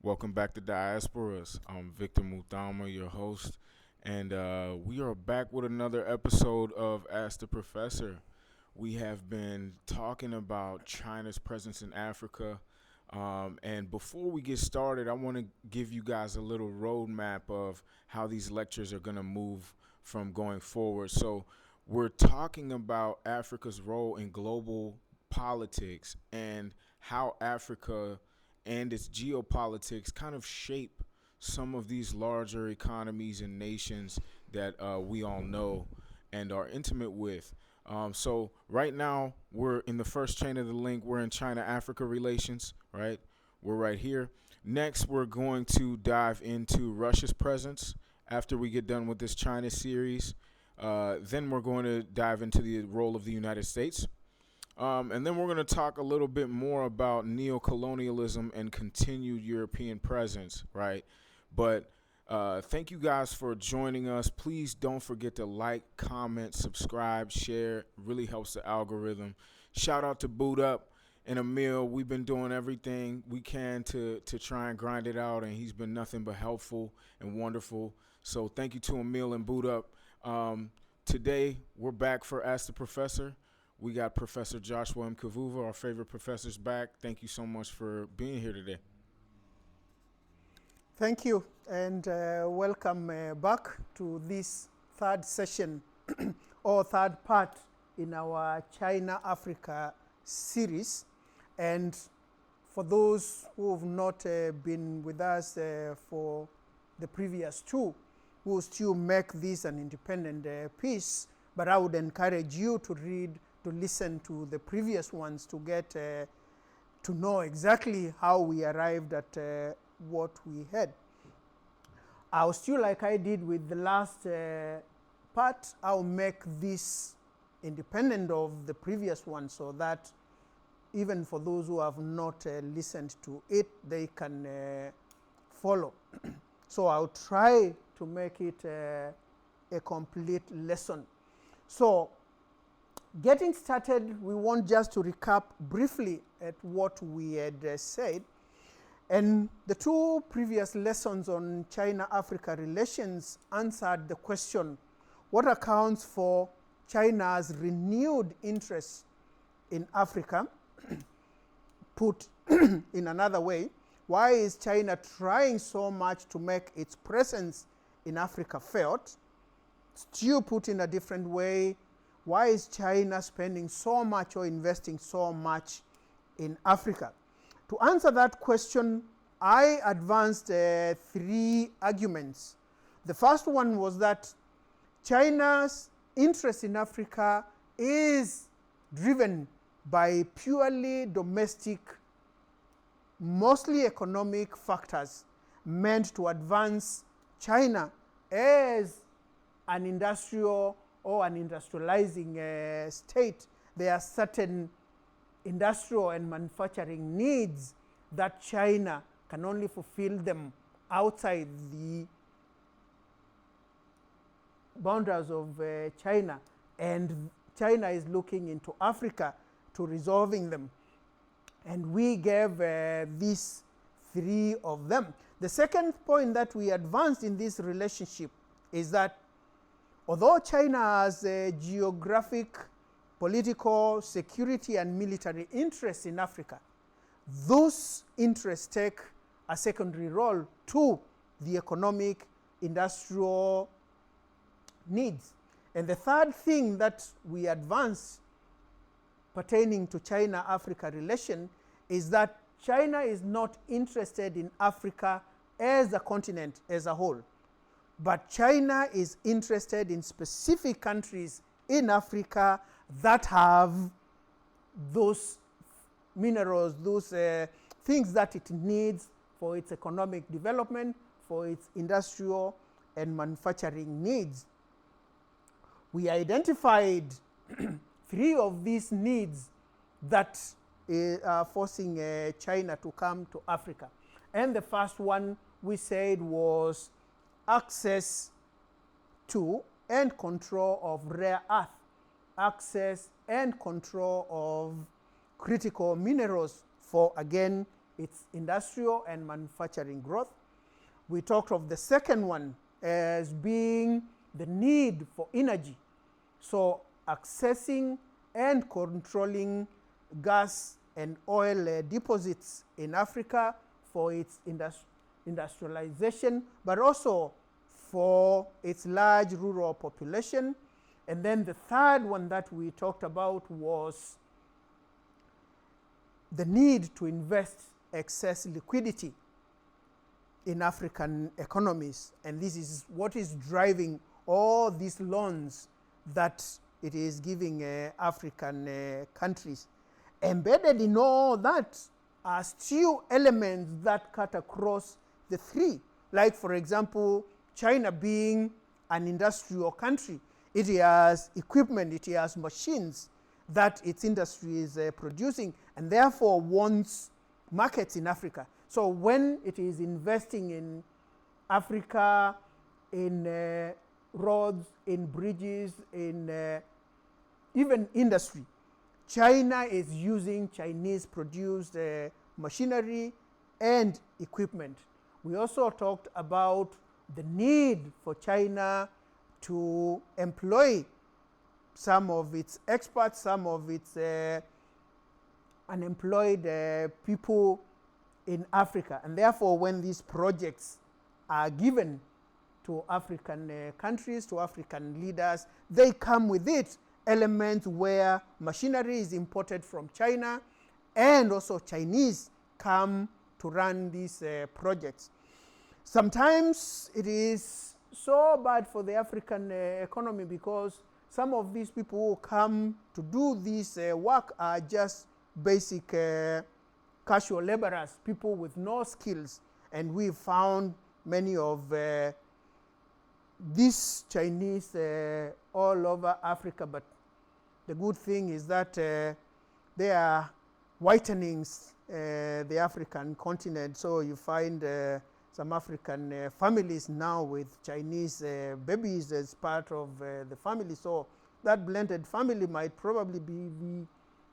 Welcome back to Diasporas. I'm Victor Muthama, your host, and we are back with another episode of Ask the Professor. We have been talking about China's presence in Africa. And before we get started, I want to give you guys a little roadmap of how these lectures are going to move from going forward. So, we're talking about Africa's role in global politics and how Africa and its geopolitics kind of shape some of these larger economies and nations that we all know and are intimate with. So right now we're in the first chain of the link. We're in China-Africa relations, right? We're right here. Next, we're going to dive into Russia's presence after we get done with this China series. Then we're going to dive into the role of the United States. And then we're going to talk a little bit more about neocolonialism and continued European presence, right? But thank you guys for joining us. Please don't forget to like, comment, subscribe, share. It really helps the algorithm. Shout out to Boot Up and Emil. We've been doing everything we can to try and grind it out, and he's been nothing but helpful and wonderful. So thank you to Emil and Boot Up. Today, we're back for Ask the Professor. We got Professor Joshua M. Kivuva, our favorite professors, back. Thank you so much for being here today. Thank you, and welcome back to this third session or third part in our China-Africa series. And for those who have not been with us for the previous two, we'll still make this an independent piece, but I would encourage you to listen to the previous ones to get to know exactly how we arrived at what we had. I'll still, like I did with the last part, I'll make this independent of the previous one so that even for those who have not listened to it, they can follow. So I'll try to make it a complete lesson. So getting started, we want just to recap briefly at what we had said. And the two previous lessons on China-Africa relations answered the question, what accounts for China's renewed interest in Africa? Put in another way, why is China trying so much to make its presence in Africa felt? Still put in a different way, why is China spending so much or investing so much in Africa? To answer that question, I advanced three arguments. The first one was that China's interest in Africa is driven by purely domestic, mostly economic factors meant to advance China as an industrial or an industrializing state. There are certain industrial and manufacturing needs that China can only fulfill them outside the boundaries of China, and China is looking into Africa to resolving them. And we gave these three of them. The second point that we advanced in this relationship is that although China has a geographic, political, security, and military interests in Africa, those interests take a secondary role to the economic, industrial needs. And the third thing that we advance pertaining to China-Africa relation is that China is not interested in Africa as a continent as a whole, but China is interested in specific countries in Africa that have those minerals, those things that it needs for its economic development, for its industrial and manufacturing needs. We identified three of these needs that are forcing China to come to Africa. And the first one we said was access to and control of rare earth, access and control of critical minerals for, again, its industrial and manufacturing growth. We talked of the second one as being the need for energy. So accessing and controlling gas and oil deposits in Africa for its industrialization, but also for its large rural population. And then the third one that we talked about was the need to invest excess liquidity in African economies. And this is what is driving all these loans that it is giving African countries. Embedded in all that are still elements that cut across the three. Like, for example, China being an industrial country, it has equipment, it has machines that its industry is producing, and therefore wants markets in Africa. So when it is investing in Africa, in roads, in bridges, in even industry, China is using Chinese-produced machinery and equipment. We also talked about the need for China to employ some of its experts, some of its unemployed people in Africa. And therefore, when these projects are given to African countries, to African leaders, they come with it elements where machinery is imported from China, and also Chinese come to run these projects. Sometimes it is so bad for the African economy because some of these people who come to do this work are just basic casual laborers, people with no skills. And we found many of these Chinese all over Africa, but the good thing is that they are whitening the African continent. So you find some African families now with Chinese babies as part of the family. So that blended family might probably be the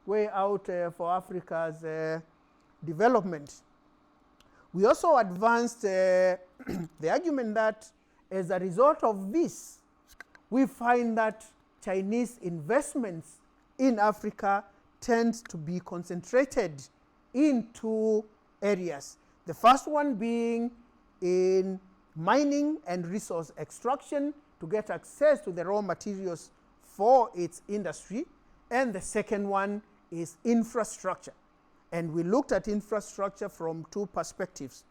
way out for Africa's development. We also advanced the argument that as a result of this, we find that Chinese investments in Africa tend to be concentrated in two areas. The first one being in mining and resource extraction to get access to the raw materials for its industry. And the second one is infrastructure. And we looked at infrastructure from two perspectives.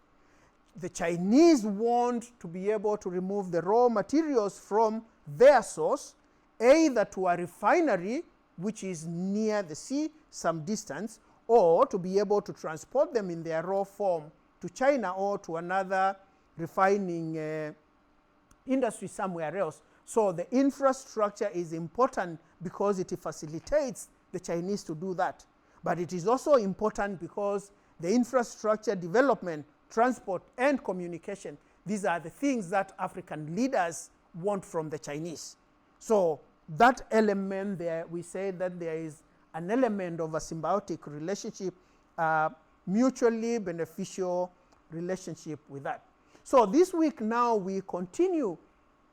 The Chinese want to be able to remove the raw materials from their source, either to a refinery, which is near the sea, some distance, or to be able to transport them in their raw form to China or to another refining industry somewhere else. So the infrastructure is important because it facilitates the Chinese to do that. But it is also important because the infrastructure development, transport, and communication, these are the things that African leaders want from the Chinese. So that element there, we say that there is an element of a symbiotic relationship, mutually beneficial relationship with that. So this week now we continue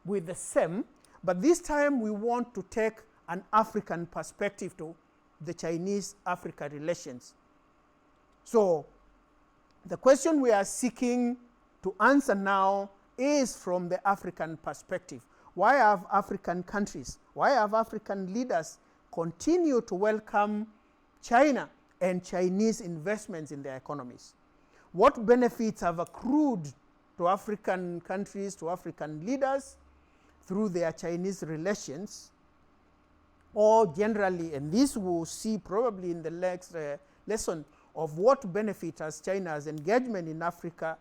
with the same, but this time we want to take an African perspective to the Chinese-Africa relations. So the question we are seeking to answer now is from the African perspective. Why have African countries, why have African leaders continued to welcome China and Chinese investments in their economies? What benefits have accrued to African countries, to African leaders through their Chinese relations? Or generally, and this we'll see probably in the next lesson, of what benefit has China's engagement in Africa,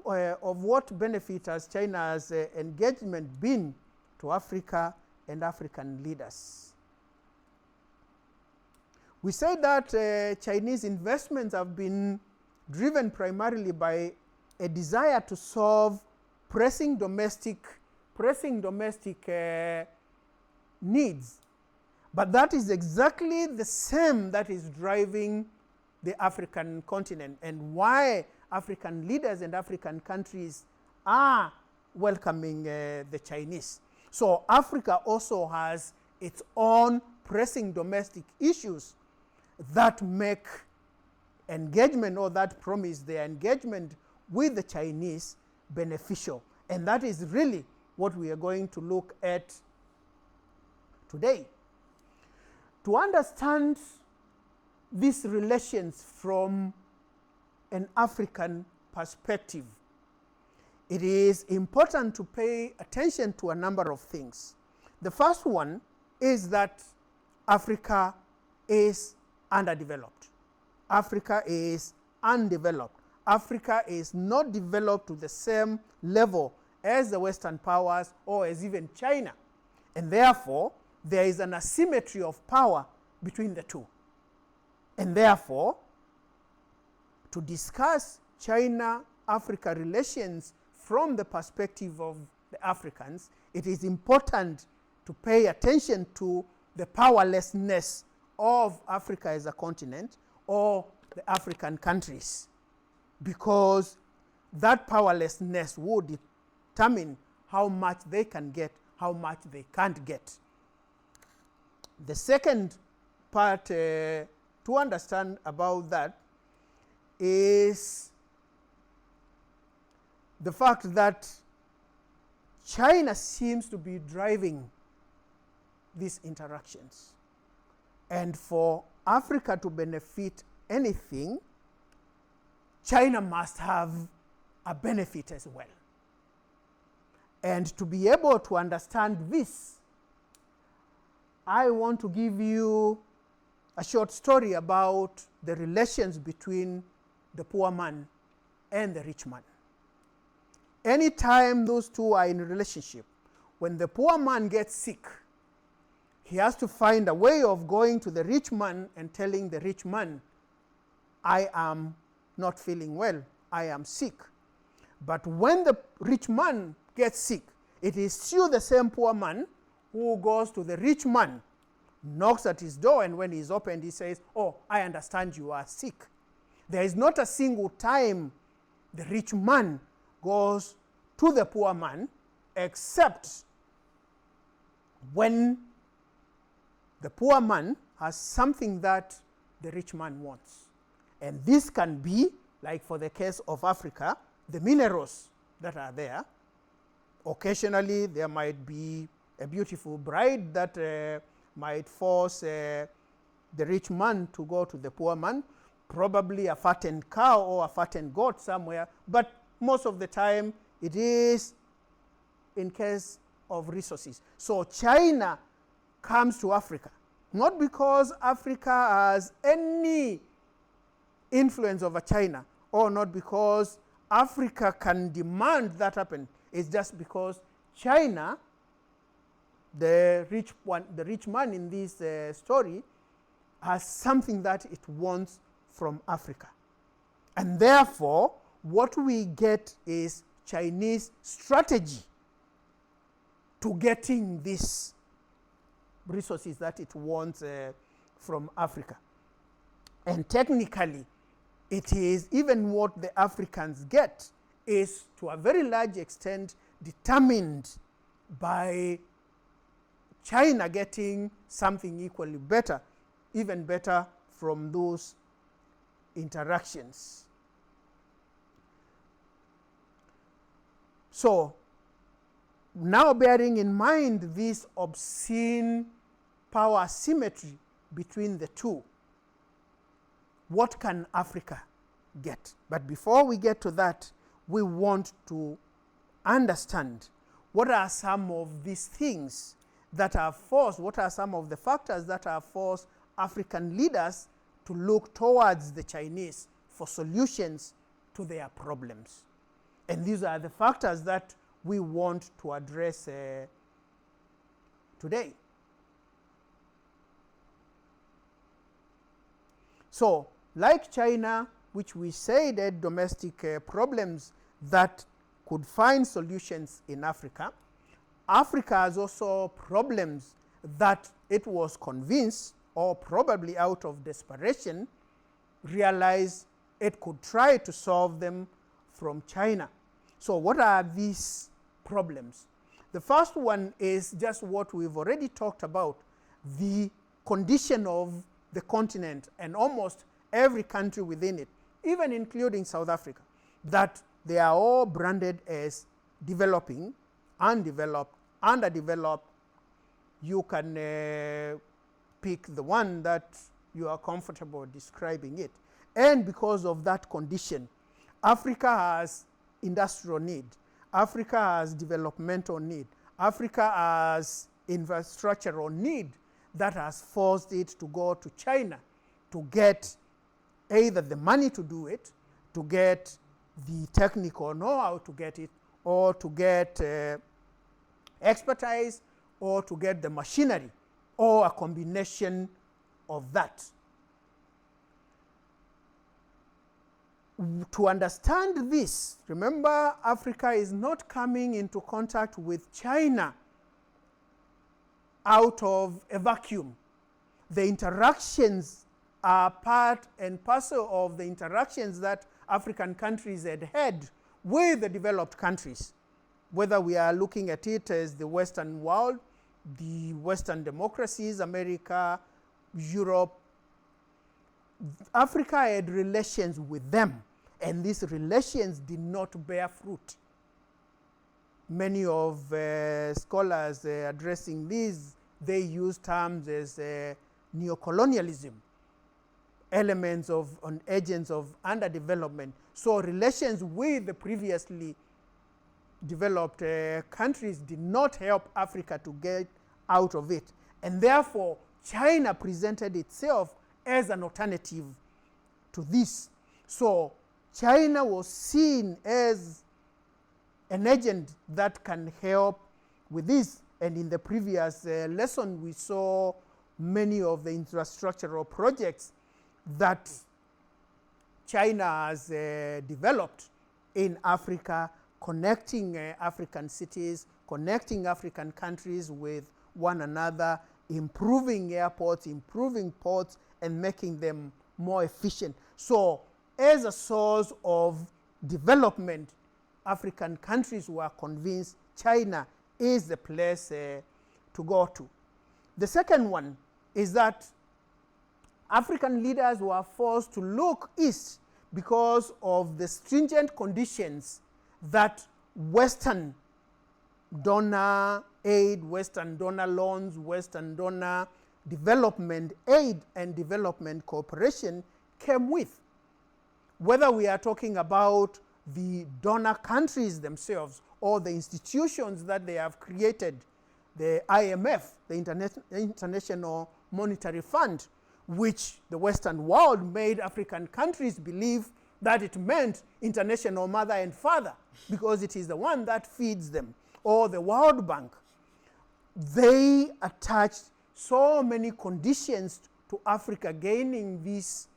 of what benefit has China's engagement been to Africa and African leaders? We say that Chinese investments have been driven primarily by a desire to solve pressing domestic needs. But that is exactly the same that is driving the African continent and why African leaders and African countries are welcoming the Chinese. So Africa also has its own pressing domestic issues that make engagement, or that promise their engagement with the Chinese, beneficial. And that is really what we are going to look at today. To understand these relations from an African perspective, it is important to pay attention to a number of things. The first one is that Africa is underdeveloped. Africa is undeveloped. Africa is not developed to the same level as the Western powers or as even China. And therefore, there is an asymmetry of power between the two. And therefore, to discuss China-Africa relations from the perspective of the Africans, it is important to pay attention to the powerlessness of Africa as a continent, or the African countries, because that powerlessness would determine how much they can get, how much they can't get. The second part to understand about that is the fact that China seems to be driving these interactions. And for Africa to benefit anything, China must have a benefit as well. And to be able to understand this, I want to give you a short story about the relations between the poor man and the rich man. Anytime those two are in a relationship, when the poor man gets sick, he has to find a way of going to the rich man and telling the rich man, I am not feeling well, I am sick. But when the rich man gets sick, it is still the same poor man who goes to the rich man, knocks at his door, and when he's opened, he says, oh, I understand you are sick. There is not a single time the rich man goes to the poor man, except when the poor man has something that the rich man wants. And this can be, like for the case of Africa, the minerals that are there. Occasionally, there might be a beautiful bride that might force the rich man to go to the poor man, probably a fattened cow or a fattened goat somewhere, but most of the time it is in case of resources. So China comes to Africa, not because Africa has any influence over China, or not because Africa can demand that happen. It's just because China, the rich man in this story, has something that it wants from Africa. And therefore, what we get is Chinese strategy to getting these resources that it wants from Africa. And technically, it is even what the Africans get is to a very large extent determined by China getting something equally better, even better from those interactions. So, now bearing in mind this obscene power asymmetry between the two, what can Africa get? But before we get to that, we want to understand what are some of these things that have forced, what are some of the factors that have forced African leaders to look towards the Chinese for solutions to their problems. And these are the factors that we want to address today. So, like China, which we said had domestic problems that could find solutions in Africa, Africa has also problems that it was convinced, or probably out of desperation, realized it could try to solve them from China. So what are these problems? The first one is just what we've already talked about, the condition of the continent and almost every country within it, even including South Africa, that they are all branded as developing, undeveloped, underdeveloped. You can pick the one that you are comfortable describing it. And because of that condition, Africa has industrial need. Africa has developmental need. Africa has infrastructural need that has forced it to go to China to get either the money to do it, to get the technical know-how to get it, or to get expertise, or to get the machinery, or a combination of that. To understand this, remember, Africa is not coming into contact with China out of a vacuum. The interactions are part and parcel of the interactions that African countries had with the developed countries, whether we are looking at it as the Western world, the Western democracies, America, Europe. Africa had relations with them, and these relations did not bear fruit. Many of scholars addressing these, they use terms as neocolonialism, elements of agents of underdevelopment. So relations with the previously developed countries did not help Africa to get out of it. And therefore, China presented itself as an alternative to this. So China was seen as an agent that can help with this. And in the previous lesson, we saw many of the infrastructural projects that China has developed in Africa, connecting African cities, connecting African countries with one another, improving airports, improving ports, and making them more efficient. So as a source of development, African countries were convinced China is the place to go to. The second one is that African leaders were forced to look east because of the stringent conditions that Western donor aid, Western donor loans, Western donor development aid and development cooperation came with. Whether we are talking about the donor countries themselves or the institutions that they have created, the IMF, the International Monetary Fund, which the Western world made African countries believe that it meant international mother and father because it is the one that feeds them, or the World Bank. They attached so many conditions to Africa gaining these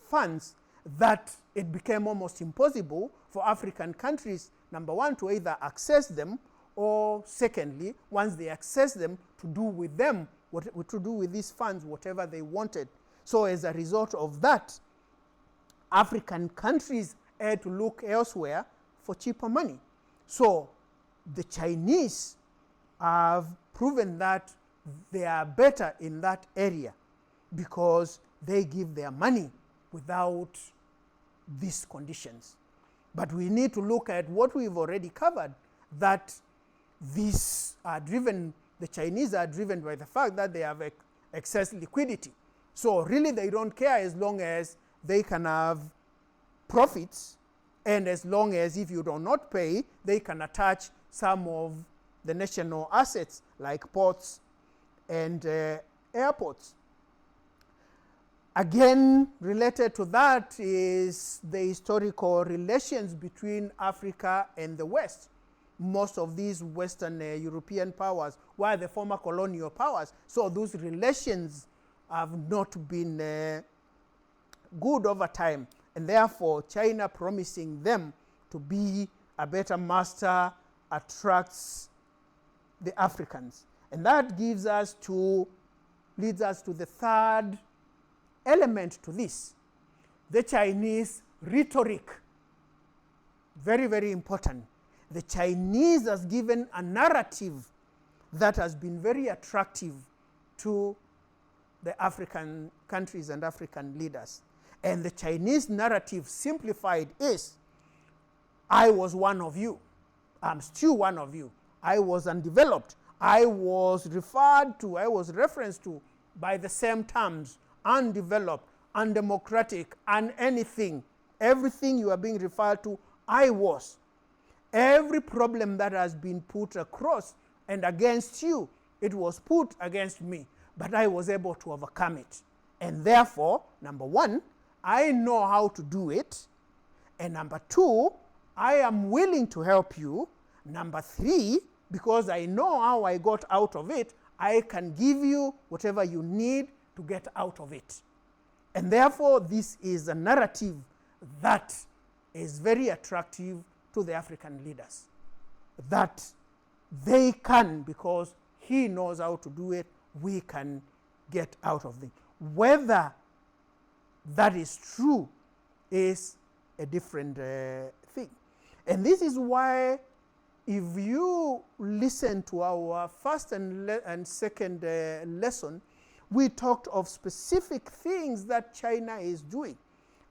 funds that it became almost impossible for African countries, number one, to either access them, or secondly, once they access them, to do with them, to do with these funds whatever they wanted. So as a result of that, African countries had to look elsewhere for cheaper money. So the Chinese have proven that they are better in that area because they give their money without these conditions. But we need to look at what we've already covered, that these are driven, the Chinese are driven by the fact that they have excess liquidity. So really they don't care as long as they can have profits, and as long as if you do not pay, they can attach some of the national assets like ports and airports. Again, related to that is the historical relations between Africa and the West. Most of these Western European powers were the former colonial powers, so those relations have not been good over time, and therefore China promising them to be a better master attracts the Africans. And that leads us to the third element to this. the Chinese rhetoric. Very, very important. The Chinese has given a narrative that has been very attractive to the African countries and African leaders. And the Chinese narrative, simplified, is, I was one of you. I'm still one of you. I was undeveloped. I was referenced to by the same terms, undeveloped, undemocratic, and anything. Everything you are being referred to, I was. Every problem that has been put across and against you, it was put against me, but I was able to overcome it. And therefore, number one, I know how to do it. And number two, I am willing to help you. Number three, because I know how I got out of it, I can give you whatever you need to get out of it. And therefore, this is a narrative that is very attractive to the African leaders. That they can, because he knows how to do it, we can get out of it. Whether that is true is a different thing. And this is why, if you listen to our first and second lesson, we talked of specific things that China is doing.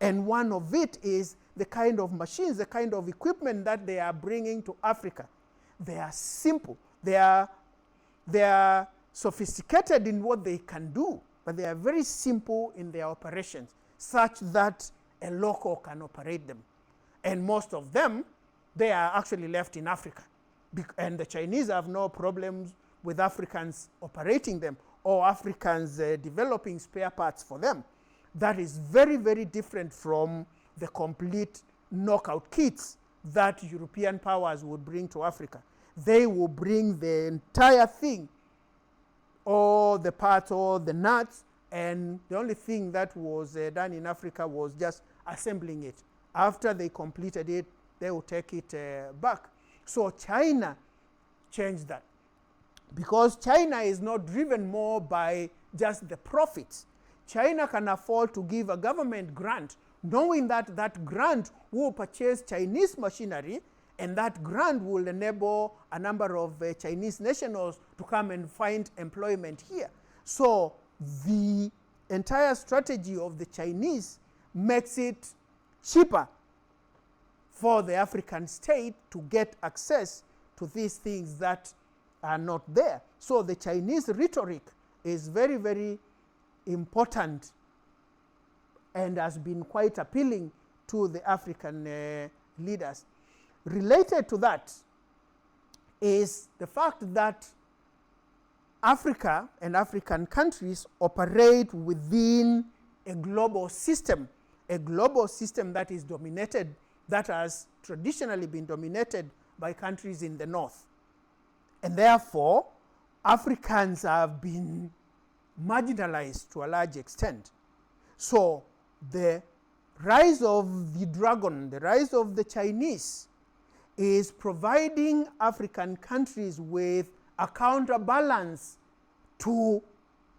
And one of it is the kind of machines, the kind of equipment that they are bringing to Africa. They are simple. They are sophisticated in what they can do, but they are very simple in their operations, such that a local can operate them. And most of them, they are actually left in Africa. And the Chinese have no problems with Africans operating them or Africans developing spare parts for them. That is very, very different from the complete knockout kits that European powers would bring to Africa. They will bring the entire thing, all the parts, all the nuts, and the only thing that was done in Africa was just assembling it. After they completed it, they will take it back. So China changed that, because China is not driven more by just the profits. China can afford to give a government grant, knowing that that grant will purchase Chinese machinery, and that grant will enable a number of Chinese nationals to come and find employment here. So the entire strategy of the Chinese makes it cheaper for the African state to get access to these things that are not there. So the Chinese rhetoric is very, very important and has been quite appealing to the African leaders. Related to that is the fact that Africa and African countries operate within a global system that is dominated, that has traditionally been dominated by countries in the north. And therefore, Africans have been marginalized to a large extent. So the rise of the dragon, the rise of the Chinese, is providing African countries with a counterbalance to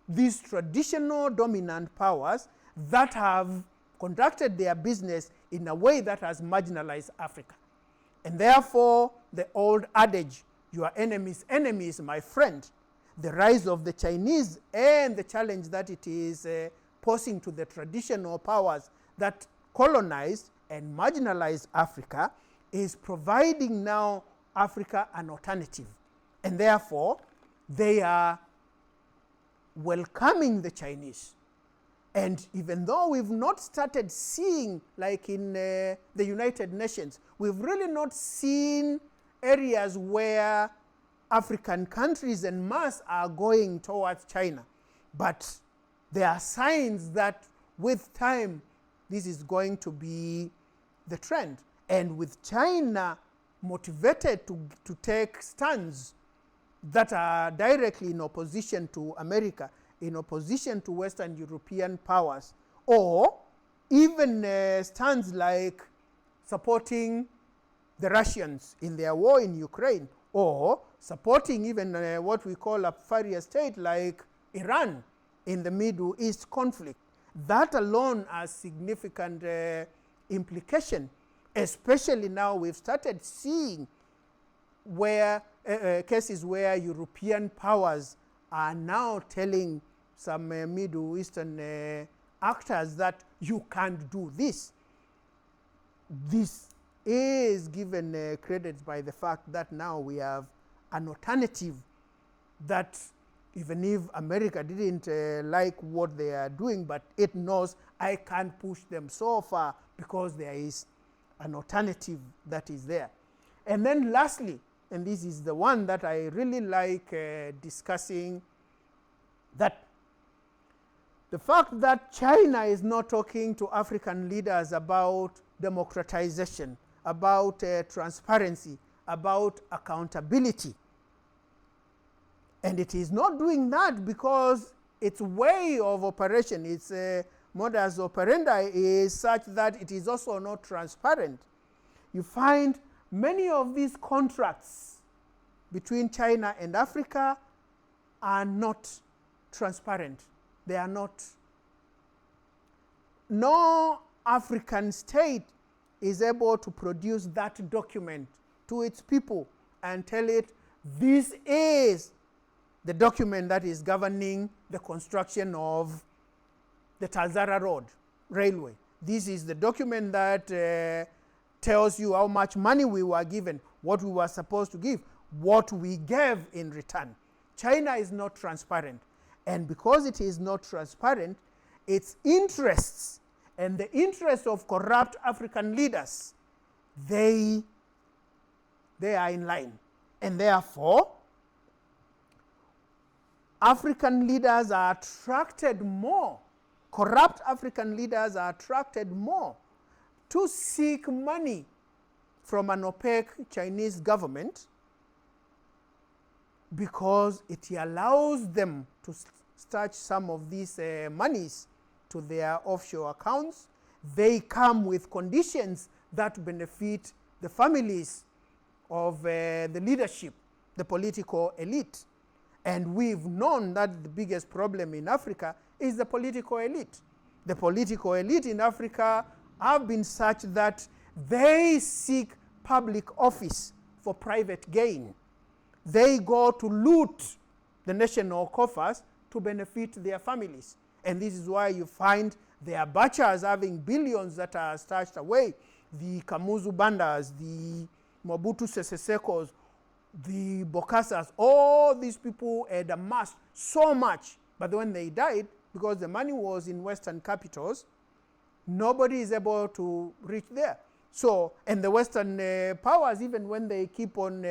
these traditional dominant powers that have conducted their business in a way that has marginalized Africa. And therefore, the old adage, your enemy's enemy is my friend, the rise of the Chinese and the challenge that it is posing to the traditional powers that colonized and marginalized Africa, is providing now Africa an alternative. And therefore, they are welcoming the Chinese. And even though we've not started seeing, like in the United Nations, we've really not seen areas where African countries en masse are going towards China. But there are signs that with time, this is going to be the trend. And with China motivated to take stands that are directly in opposition to America, in opposition to Western European powers, or even stands like supporting the Russians in their war in Ukraine, or supporting even what we call a pariah state like Iran in the Middle East conflict. that alone has significant implication, especially now we've started seeing where cases where European powers are now telling some Middle Eastern actors that you can't do this. This is given credit by the fact that now we have an alternative that even if America didn't like what they are doing, but it knows I can't push them so far because there is an alternative that is there. And then lastly, and this is the one that I really like discussing, that the fact that China is not talking to African leaders about democratization, about transparency, about accountability. And it is not doing that because its way of operation, its modus operandi is such that it is also not transparent. You find many of these contracts between China and Africa are not transparent. They are not. No African state is able to produce that document to its people and tell it, this is the document that is governing the construction of the Talzara Road Railway. This is the document that tells you how much money we were given, what we were supposed to give, what we gave in return. China is not transparent. And because it is not transparent, its interests and the interests of corrupt African leaders, they are in line. And therefore, African leaders are attracted more, corrupt African leaders are attracted more to seek money from an opaque Chinese government because it allows them to stretch some of these monies to their offshore accounts. They come with conditions that benefit the families of the leadership, the political elite. And we've known that the biggest problem in Africa is the political elite. The political elite in Africa have been such that they seek public office for private gain. They go to loot the national coffers to benefit their families. And this is why you find their butchers having billions that are stashed away. The Kamuzu Bandas, the Mobutu Sese Sekos, the Bokasas, all these people had amassed so much. But when they died, because the money was in Western capitals, nobody is able to reach there. So, and the Western powers, even when they keep on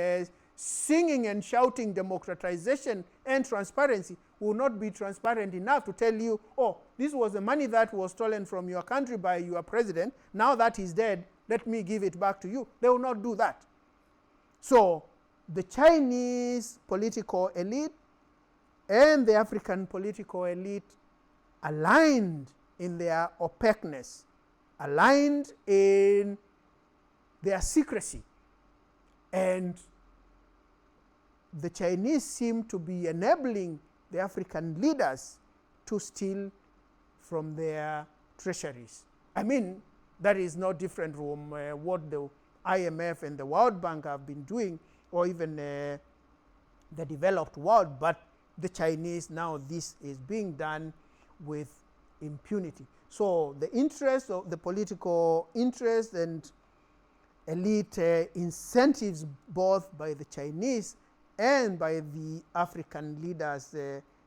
singing and shouting democratization and transparency, will not be transparent enough to tell you, oh, this was the money that was stolen from your country by your president. Now that he's dead, let me give it back to you. They will not do that. So the Chinese political elite and the African political elite aligned in their opaqueness, aligned in their secrecy. And the Chinese seem to be enabling the African leaders to steal from their treasuries. I mean, that is no different from what the IMF and the World Bank have been doing, or even the developed world. But the Chinese, now this is being done with impunity. So the interest of the political interest and elite incentives, both by the Chinese and by the African leaders,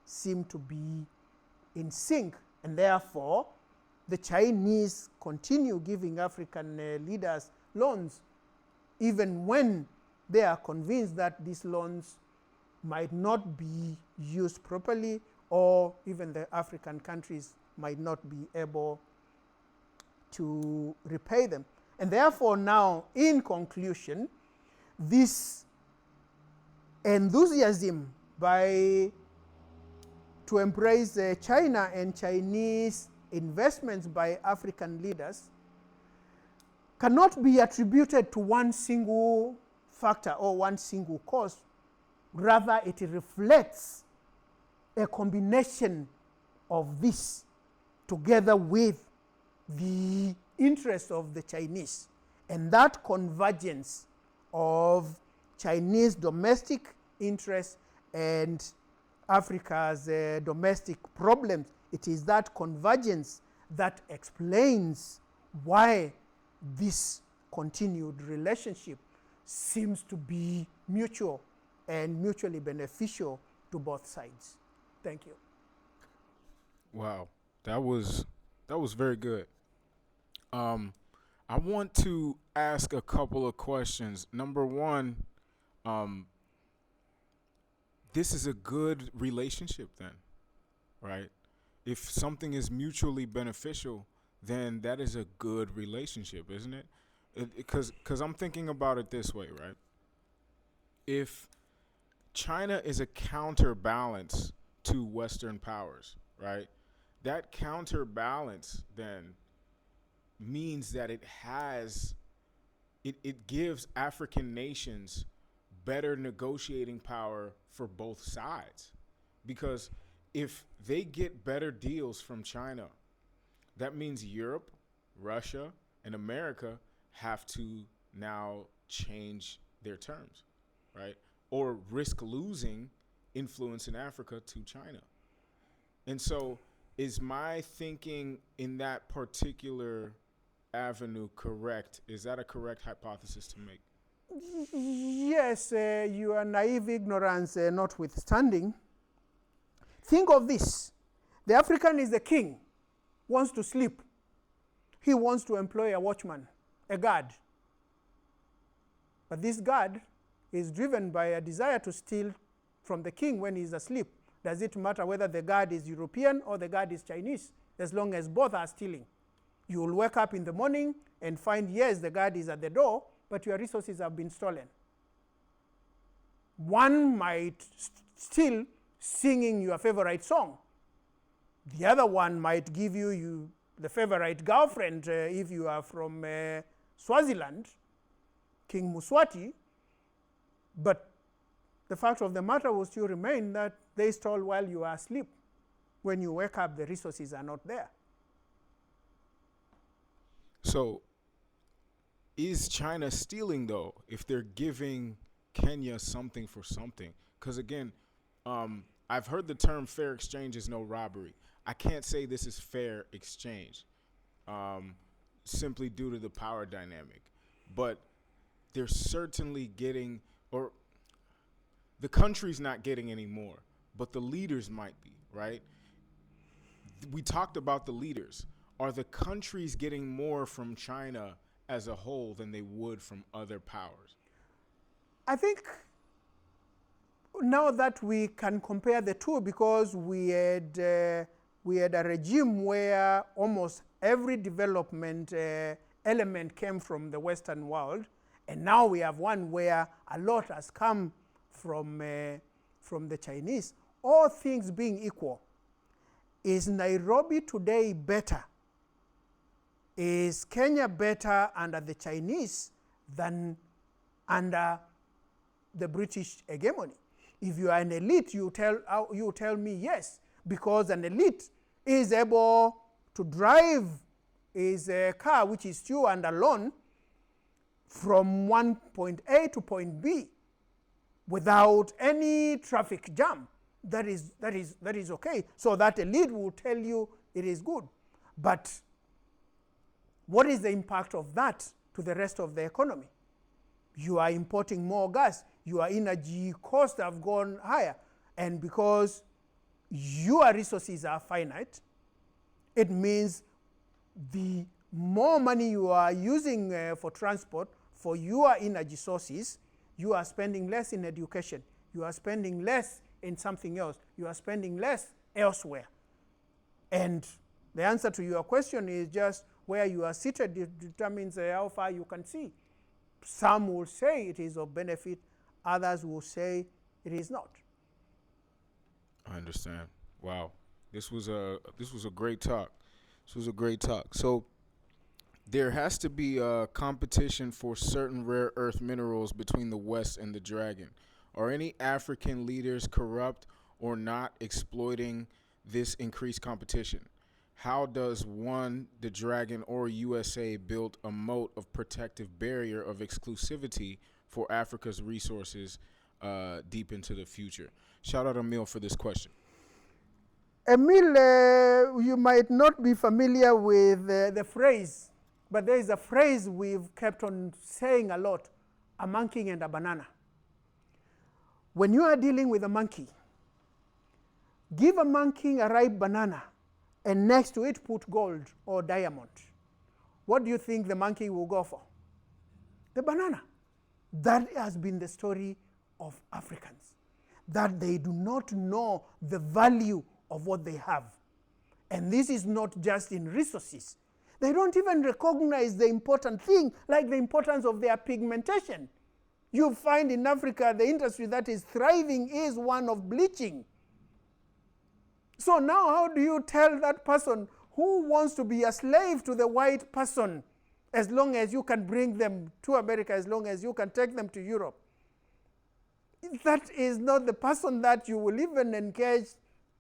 seem to be in sync. And therefore, the Chinese continue giving African leaders loans, even when they are convinced that these loans might not be used properly, or even the African countries might not be able to repay them. And therefore now, in conclusion, this enthusiasm to embrace China and Chinese investments by African leaders cannot be attributed to one single factor or one single cause. Rather, it reflects a combination of this. together with the interests of the Chinese. And that convergence of Chinese domestic interests and Africa's domestic problems, it is that convergence that explains why this continued relationship seems to be mutual and mutually beneficial to both sides. Thank you. Wow, that was very good. I want to ask a couple of questions. Number one, um, this is a good relationship then, right? If something is mutually beneficial, then that is a good relationship, isn't it? Because I'm thinking about it this way, right? If China is a counterbalance to Western powers, right? That counterbalance then means that it gives African nations better negotiating power for both sides. Because if they get better deals from China, that means Europe, Russia, and America have to now change their terms, right? Or risk losing influence in Africa to China. And so, is my thinking in that particular avenue correct? Is that a correct hypothesis to make? Yes, your naive ignorance notwithstanding, think of this. The African is the king, wants to sleep. He wants to employ a watchman, a guard. But this guard is driven by a desire to steal from the king when he's asleep. Does it matter whether the guard is European or the guard is Chinese? As long as both are stealing. You will wake up in the morning and find, yes, the guard is at the door, but your resources have been stolen. One might steal singing your favorite song. The other one might give you the favorite girlfriend if you are from Swaziland, King Muswati. But the fact of the matter will still remain that they stole while you are asleep. When you wake up, the resources are not there. So, is China stealing though if they're giving Kenya something for something? Because again, I've heard the term fair exchange is no robbery. I can't say this is fair exchange simply due to the power dynamic. But they're certainly getting, or the country's not getting any more, but the leaders might be, right? We talked about the leaders. Are the countries getting more from China as a whole than they would from other powers? I think now that we can compare the two, because we had a regime where almost every development element came from the Western world, and now we have one where a lot has come from the Chinese. All things being equal, is Nairobi today better? Is Kenya better under the Chinese than under the British hegemony? If you are an elite, you tell me yes, because an elite is able to drive his car, which is still under loan, from one point A to point B without any traffic jam. That is okay. So that elite will tell you it is good. But what is the impact of that to the rest of the economy? You are importing more gas. Your energy costs have gone higher. And because your resources are finite, it means the more money you are using for transport, for your energy sources, you are spending less in education. You are spending less in something else. You are spending less elsewhere. And the answer to your question is just where you are seated determines how far you can see. Some will say it is of benefit. Others will say it is not. I understand. Wow, this was a great talk. This was a great talk. So there has to be a competition for certain rare earth minerals between the West and the Dragon. Are any African leaders corrupt or not exploiting this increased competition? How does one, the dragon, or USA build a moat of protective barrier of exclusivity for Africa's resources deep into the future? Shout out Emil for this question. Emil, you might not be familiar with the phrase, but there is a phrase we've kept on saying a lot, a monkey and a banana. When you are dealing with a monkey, give a monkey a ripe banana and next to it put gold or diamond. What do you think the monkey will go for? The banana. That has been the story of Africans, that they do not know the value of what they have. And this is not just in resources. They don't even recognize the important thing, like the importance of their pigmentation. You find in Africa the industry that is thriving is one of bleaching. So now how do you tell that person who wants to be a slave to the white person, as long as you can bring them to America, as long as you can take them to Europe? That is not the person that you will even engage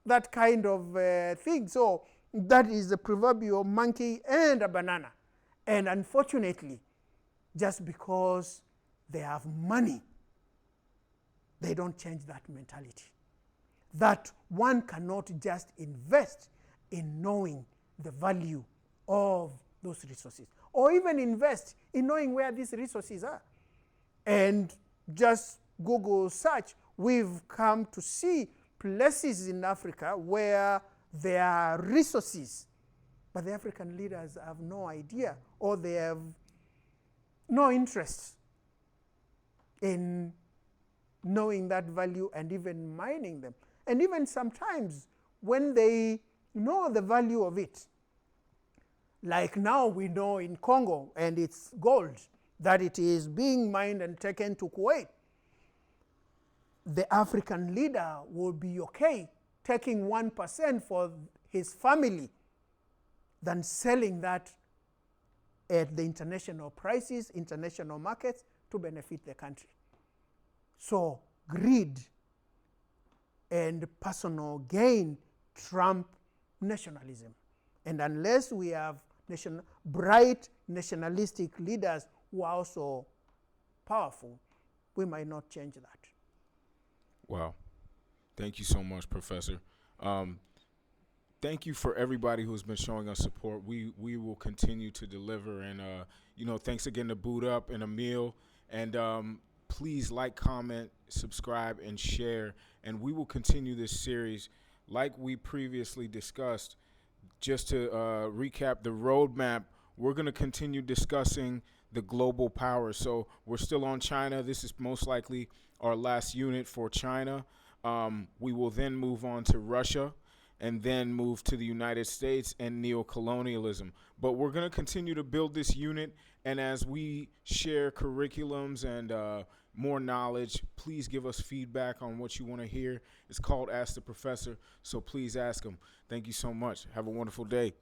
that kind of thing. So that is the proverbial monkey and a banana. And unfortunately, just because they have money, they don't change that mentality. That one cannot just invest in knowing the value of those resources, or even invest in knowing where these resources are. And just Google search, we've come to see places in Africa where there are resources, but the African leaders have no idea, or they have no interest in knowing that value and even mining them. And even sometimes when they know the value of it, like now we know in Congo and it's gold, that it is being mined and taken to Kuwait, the African leader will be okay taking 1% for his family than selling that at the international prices, international markets, to benefit the country. So greed and personal gain trump nationalism. And unless we have bright nationalistic leaders who are also powerful, we might not change that. Wow. Thank you so much, Professor. Thank you for everybody who's been showing us support. We will continue to deliver. And, thanks again to Boot Up and Emil. And please like, comment, subscribe, and share. And we will continue this series like we previously discussed. Just to recap the roadmap, we're going to continue discussing the global power. So we're still on China. This is most likely our last unit for China. We will then move on to Russia and then move to the United States and neocolonialism. But we're going to continue to build this unit. And as we share curriculums and more knowledge, please give us feedback on what you want to hear. It's called Ask the Professor, so please ask them. Thank you so much. Have a wonderful day.